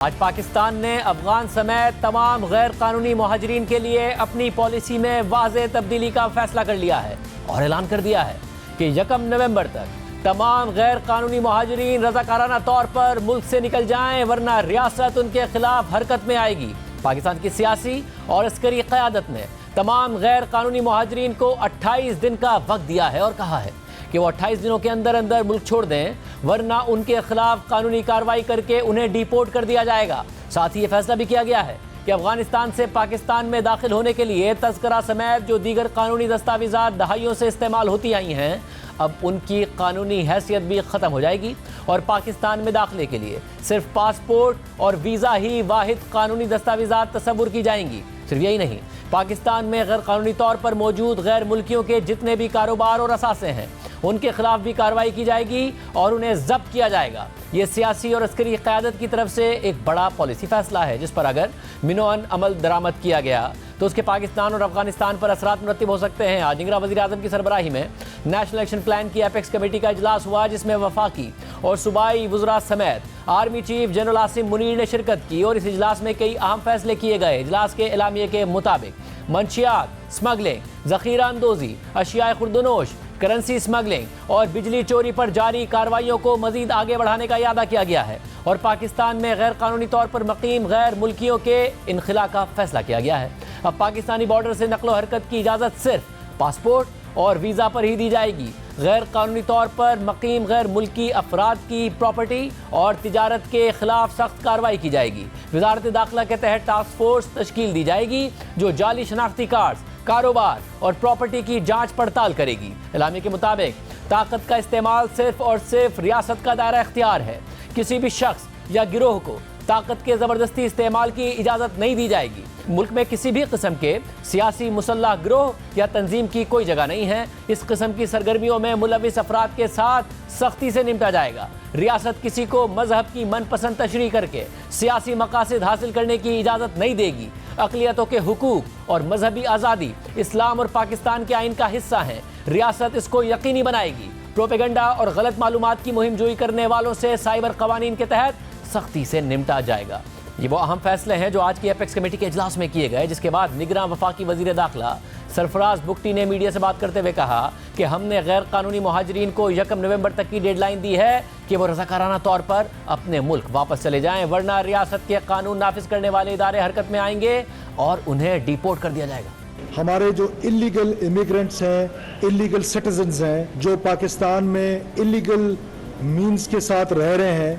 آج پاکستان نے افغان سمیت تمام غیر قانونی مہاجرین کے لیے اپنی پالیسی میں واضح تبدیلی کا فیصلہ کر لیا ہے اور اعلان کر دیا ہے کہ 1 نومبر تک تمام غیر قانونی مہاجرین رضاکارانہ طور پر ملک سے نکل جائیں، ورنہ ریاست ان کے خلاف حرکت میں آئے گی۔ پاکستان کی سیاسی اور عسکری قیادت نے تمام غیر قانونی مہاجرین کو 28 دن کا وقت دیا ہے اور کہا ہے کہ وہ 28 دنوں کے اندر ملک چھوڑ دیں، ورنہ ان کے خلاف قانونی کارروائی کر کے انہیں ڈیپورٹ کر دیا جائے گا۔ ساتھ ہی یہ فیصلہ بھی کیا گیا ہے کہ افغانستان سے پاکستان میں داخل ہونے کے لیے تذکرہ سمیت جو دیگر قانونی دستاویزات دہائیوں سے استعمال ہوتی آئی ہیں، اب ان کی قانونی حیثیت بھی ختم ہو جائے گی اور پاکستان میں داخلے کے لیے صرف پاسپورٹ اور ویزا ہی واحد قانونی دستاویزات تصور کی جائیں گی۔ صرف یہی نہیں، پاکستان میں غیر قانونی طور پر موجود غیر ملکیوں کے جتنے بھی کاروبار اور اثاثے ہیں، ان کے خلاف بھی کارروائی کی جائے گی اور انہیں ضبط کیا جائے گا۔ یہ سیاسی اور عسکری قیادت کی طرف سے ایک بڑا پالیسی فیصلہ ہے جس پر اگر منوعن عمل درآمد کیا گیا تو اس کے پاکستان اور افغانستان پر اثرات مرتب ہو سکتے ہیں۔ آج انگرہ وزیر اعظم کی سربراہی میں نیشنل ایکشن پلان کی ایپیکس کمیٹی کا اجلاس ہوا، جس میں وفاقی اور صوبائی وزراء سمیت army chief general Asim Munir نے شرکت کی اور اس اجلاس میں کئی اہم فیصلے کیے گئے۔ اجلاس کے اعلامیے کے مطابق منشیات، سمگلنگ، ذخیرہ اندوزی، اشیاء خوردونوش، کرنسی سمگلنگ اور بجلی چوری پر جاری کارروائیوں کو مزید آگے بڑھانے کا اعادہ کیا گیا ہے اور پاکستان میں غیر قانونی طور پر مقیم غیر ملکیوں کے انخلاء کا فیصلہ کیا گیا ہے۔ اب پاکستانی بارڈر سے نقل و حرکت کی اجازت صرف پاسپورٹ اور ویزا پر ہی دی جائے گی۔ غیر قانونی طور پر مقیم غیر ملکی افراد کی پراپرٹی اور تجارت کے خلاف سخت کارروائی کی جائے گی۔ وزارت داخلہ کے تحت ٹاسک فورس تشکیل دی جائے گی جو جعلی شناختی کارڈز، کاروبار اور پراپرٹی کی جانچ پڑتال کرے گی۔ اعلامیے کے مطابق طاقت کا استعمال صرف اور صرف ریاست کا دائرہ اختیار ہے۔ کسی بھی شخص یا گروہ کو طاقت کے زبردستی استعمال کی اجازت نہیں دی جائے گی۔ ملک میں کسی بھی قسم کے سیاسی مسلح گروہ یا تنظیم کی کوئی جگہ نہیں ہے۔ اس قسم کی سرگرمیوں میں ملوث افراد کے ساتھ سختی سے نمٹا جائے گا۔ ریاست کسی کو مذہب کی من پسند تشریح کر کے سیاسی مقاصد حاصل کرنے کی اجازت نہیں دے گی۔ اقلیتوں کے حقوق اور مذہبی آزادی اسلام اور پاکستان کے آئین کا حصہ ہیں۔ ریاست اس کو یقینی بنائے گی۔ پروپیگنڈا اور غلط معلومات کی مہم جوئی کرنے والوں سے سائبر قوانین کے تحت سختی سے نمٹا جائے گا۔ یہ وہ اہم فیصلے ہیں جو آج کی ایپیکس کمیٹی کے اجلاس میں کیے گئے، جس کے بعد نگراں وفاقی وزیر داخلہ سرفراز بگٹی نے میڈیا سے بات کرتے ہوئے کہا کہ ہم نے غیر قانونی مہاجرین کو 1 نومبر تک کی ڈیڈ لائن دی ہے کہ وہ رضاکارانہ طور پر اپنے ملک واپس چلے جائیں، ورنہ ریاست کے قانون نافذ کرنے والے ادارے حرکت میں آئیں گے اور انہیں ڈیپورٹ کر دیا جائے گا۔ ہمارے جو انلیگل امیگرنٹس ہیں، انلیگل سٹیزنز ہیں، جو پاکستان میں انلیگل مینز کے ساتھ رہ رہے ہیں،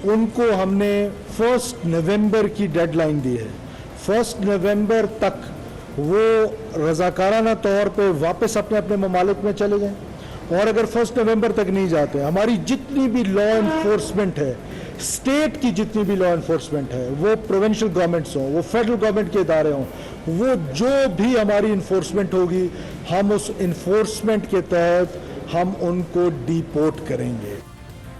ان کو ہم نے 1 نومبر کی ڈیڈ لائن دی ہے۔ 1 نومبر تک وہ رضاکارانہ طور پہ واپس اپنے اپنے ممالک میں چلے جائیں، اور اگر 1 نومبر تک نہیں جاتے، ہماری جتنی بھی لا انفورسمنٹ ہے، اسٹیٹ کی جتنی بھی لا انفورسمنٹ ہے، وہ پروونشل گورنمنٹس ہوں، وہ فیڈرل گورنمنٹ کے ادارے ہوں، وہ جو بھی ہماری انفورسمنٹ ہوگی، ہم اس انفورسمنٹ کے تحت ہم ان کو ڈیپورٹ کریں گے۔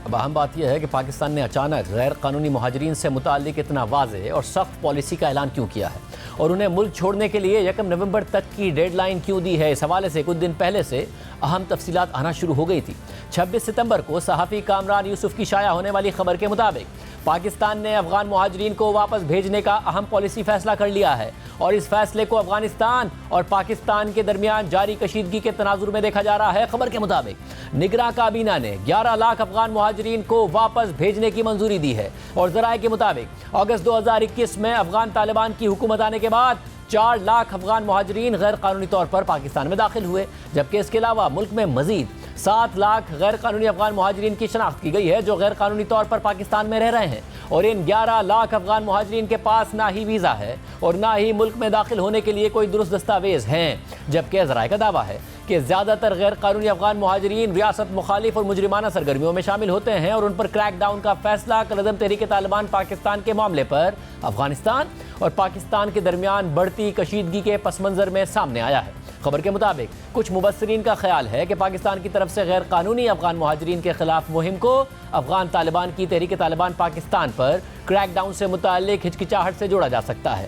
اب اہم بات یہ ہے کہ پاکستان نے اچانک غیر قانونی مہاجرین سے متعلق اتنا واضح اور سخت پالیسی کا اعلان کیوں کیا ہے اور انہیں ملک چھوڑنے کے لیے 1 نومبر تک کی ڈیڈ لائن کیوں دی ہے۔ اس حوالے سے کچھ دن پہلے سے اہم تفصیلات آنا شروع ہو گئی تھی۔ 26 ستمبر کو صحافی کامران یوسف کی شائع ہونے والی خبر کے مطابق پاکستان نے افغان مہاجرین کو واپس بھیجنے کا اہم پالیسی فیصلہ کر لیا ہے اور اس فیصلے کو افغانستان اور پاکستان کے درمیان جاری کشیدگی کے تناظر میں دیکھا جا رہا ہے۔ خبر کے مطابق نگراں کابینہ نے 11 لاکھ افغان مہاجرین کو واپس بھیجنے کی منظوری دی ہے اور ذرائع کے مطابق اگست 2021 میں افغان طالبان کی حکومت آنے کے بعد 4 لاکھ افغان مہاجرین غیر قانونی طور پر پاکستان میں داخل ہوئے، جبکہ اس کے علاوہ ملک میں مزید 7 لاکھ غیر قانونی افغان مہاجرین کی شناخت کی گئی ہے جو غیر قانونی طور پر پاکستان میں رہ رہے ہیں، اور ان 11 لاکھ افغان مہاجرین کے پاس نہ ہی ویزا ہے اور نہ ہی ملک میں داخل ہونے کے لیے کوئی درست دستاویز ہیں، جبکہ ذرائع کا دعویٰ ہے کہ زیادہ تر غیر قانونی افغان مہاجرین ریاست مخالف اور مجرمانہ سرگرمیوں میں شامل ہوتے ہیں اور ان پر کریک ڈاؤن کا فیصلہ کالعدم تحریک طالبان پاکستان کے معاملے پر افغانستان اور پاکستان کے درمیان بڑھتی کشیدگی کے پس منظر میں سامنے آیا ہے۔ خبر کے مطابق کچھ مبصرین کا خیال ہے کہ پاکستان کی طرف سے غیر قانونی افغان مہاجرین کے خلاف مہم کو افغان طالبان کی تحریک طالبان پاکستان پر کریک ڈاؤن سے متعلق ہچکچاہٹ سے جوڑا جا سکتا ہے۔